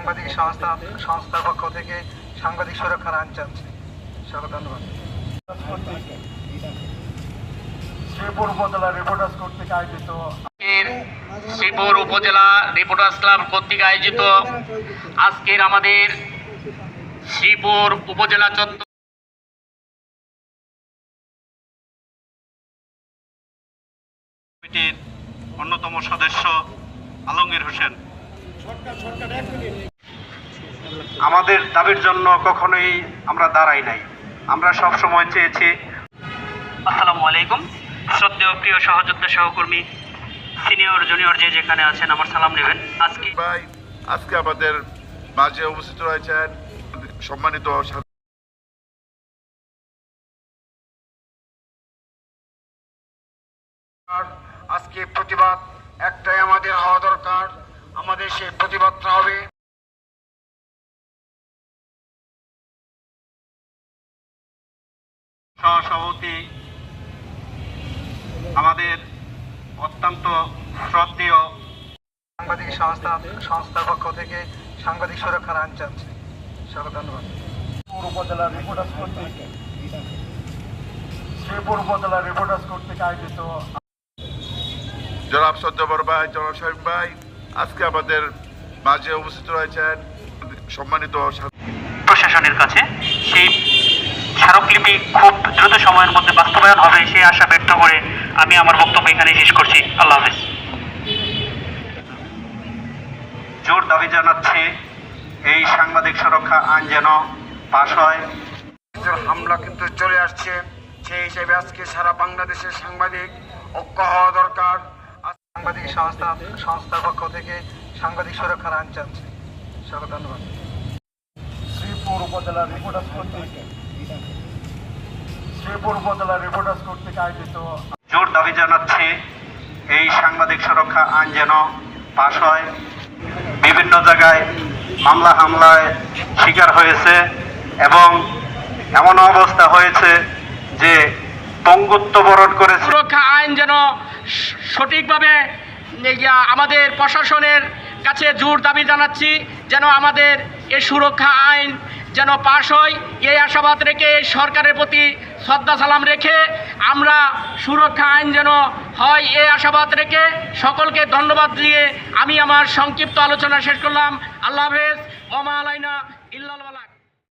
সাংবাদিক সংস্থার পক্ষ থেকে সাংবাদিক সুরক্ষার আইন চাচ্ছে। সকল ধন্যবাদ। শ্রীপুর উপজেলা রিপোর্টার্স কর্তৃক আয়োজিত শ্রীপুর উপজেলা রিপোর্টার্স ক্লাব কর্তৃক আয়োজিত আজকের আমাদের শ্রীপুর উপজেলা চত্বর কমিটির অন্যতম সদস্য আলমগীর হোসেন, আমাদের দাবির জন্য কখনোই আমরা দাঁড়াই নাই। আমরা সব সময় চেয়েছি। আসসালামু আলাইকুম। শ্রদ্ধেয় প্রিয় সহযোদ্ধা সহকর্মী, সিনিয়র জুনিয়র যে যেখানে আছেন আমার সালাম নেবেন। আজকে আমাদের মাঝে উপস্থিত রয়েছেন সম্মানিত আজকে প্রতিবাদ একটাই আমাদের হওয়া দরকার, আমাদের সেই প্রতিবাদটা হবে সহসভাপতি আমাদের অত্যন্ত শ্রদ্ধেয় সাংবাদিক সংস্থার পক্ষ থেকে সাংবাদিক সুরক্ষার আইন চাচ্ছে। সকল ধন্যবাদ। শ্রীপুর উপজেলা রিপোর্টার্স কর্তৃক আয়োজিত জনাব সজ্জবর ভাই, জনাব শামীম ভাই, আজকে আমাদের মাঝে উপস্থিত রয়েছেন সম্মানিত প্রশাসনের কাছে সেই স্মারকলিপি খুব দ্রুত সময়ের মধ্যে বাস্তবায়ন হবে সেই আশা ব্যক্ত করে আমি আমার বক্তব্য এখানে শেষ করছি। আল্লাহ হাফেজ। জোর দাবি জানাচ্ছি এই সাংবাদিক সুরক্ষা আইন যেন পাশ হয়। হামলা কিন্তু চলে আসছে, সেই হিসেবে আজকে সারা বাংলাদেশের সাংবাদিক ঐক্য হওয়া দরকার। সাংবাদিক সংস্থার পক্ষ থেকে সাংবাদিক সুরক্ষার আইন চাচ্ছে। সকল ধন্যবাদ। শ্রীপুর উপজেলা রিপোর্টার্স কর্তৃক আয়োজিত জোর দাবি জানাচ্ছি এই সাংবাদিক সুরক্ষা আইন যেন পাশ হয়। বিভিন্ন জায়গায় মামলা হামলায় শিকার হয়েছে এবং এমন অবস্থা হয়েছে যে পঙ্গুত্ব বরণ করেছে। সুরক্ষা আইন যেন সঠিকভাবে আমাদের প্রশাসনের কাছে জোর দাবি জানাচ্ছি, যেন আমাদের এই সুরক্ষা আইন যেন পাশ হয় এই আশাবাদ রেখে, সরকারের প্রতি শ্রদ্ধা সালাম রেখে আমরা সুরক্ষা আইন যেন হয় এই আশাবাদ রেখে সকলকে ধন্যবাদ দিয়ে আমি আমার সংক্ষিপ্ত আলোচনা শেষ করলাম। আল্লাহ হাফেজ। ওমা আলাইনা ইল্লাল বালাগ।